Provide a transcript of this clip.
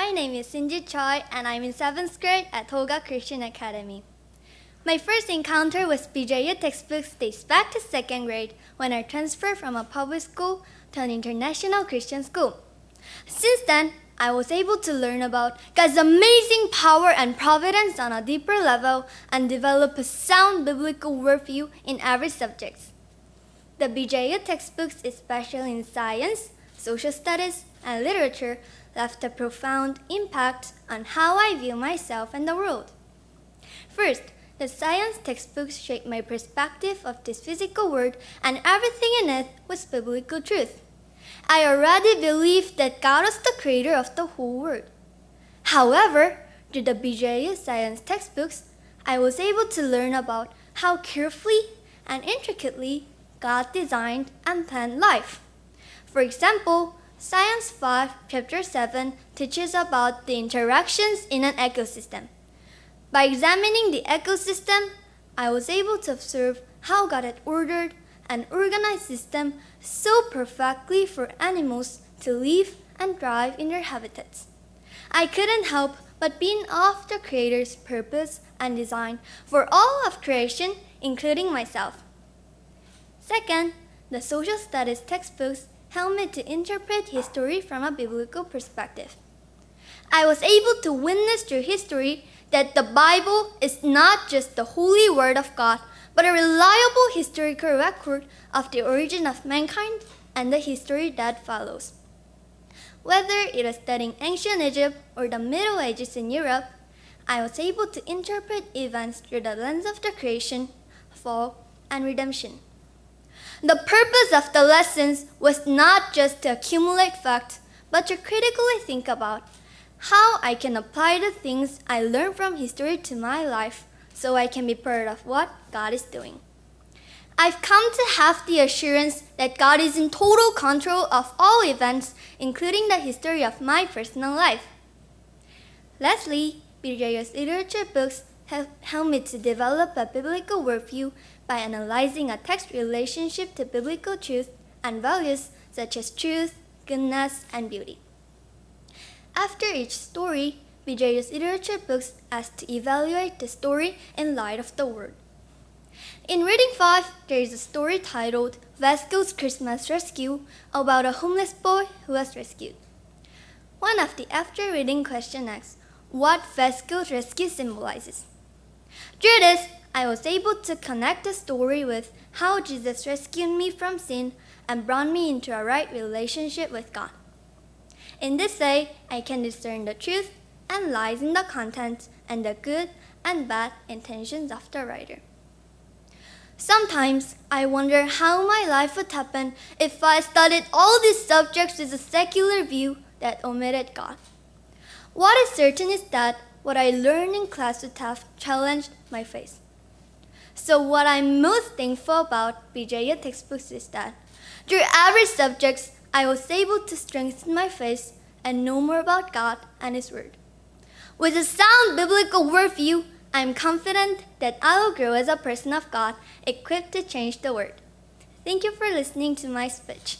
My name is Choi and I'm in 7th grade at Holga Christian Academy. My first encounter with BJU textbooks dates back to 2nd grade when I transferred from a public school to an international Christian school. Since then, I was able to learn about God's amazing power and providence on a deeper level and develop a sound biblical worldview in every subject. The BJU textbooks, especially in science, social studies, and literature, left a profound impact on how I view myself and the world. First, the science textbooks shaped my perspective of this physical world and everything in it was biblical truth. I already believed that God was the creator of the whole world. However, through the BJU science textbooks, I was able to learn about how carefully and intricately God designed and planned life. For example, Science 5, Chapter 7 teaches about the interactions in an ecosystem. By examining the ecosystem, I was able to observe how God had ordered an organized system so perfectly for animals to live and thrive in their habitats. I couldn't help but be in awe of the Creator's purpose and design for all of creation, including myself. Second, the social studies textbooks helped me to interpret history from a biblical perspective. I was able to witness through history that the Bible is not just the holy word of God, but a reliable historical record of the origin of mankind and the history that follows. Whether it was studying ancient Egypt or the Middle Ages in Europe, I was able to interpret events through the lens of the creation, fall, and redemption. The purpose of the lessons was not just to accumulate facts, but to critically think about how I can apply the things I learned from history to my life so I can be part of what God is doing. I've come to have the assurance that God is in total control of all events, including the history of my personal life. Lastly, BJU's literature books have helped me to develop a biblical worldview by analyzing a text relationship to biblical truth and values such as truth, goodness, and beauty. After each story, BJU's literature books ask to evaluate the story in light of the word. In Reading 5, there is a story titled Vasco's Christmas Rescue about a homeless boy who was rescued. One of the after reading questions asks what Vasco's rescue symbolizes. Through this, I was able to connect the story with how Jesus rescued me from sin and brought me into a right relationship with God. In this way, I can discern the truth and lies in the content and the good and bad intentions of the writer. Sometimes I wonder how my life would happen if I studied all these subjects with a secular view that omitted God. What is certain is that what I learned in class would have challenged my faith. So what I'm most thankful about BJU textbooks is that through every subject, I was able to strengthen my faith and know more about God and His Word. With a sound biblical worldview, I'm confident that I will grow as a person of God, equipped to change the world. Thank you for listening to my speech.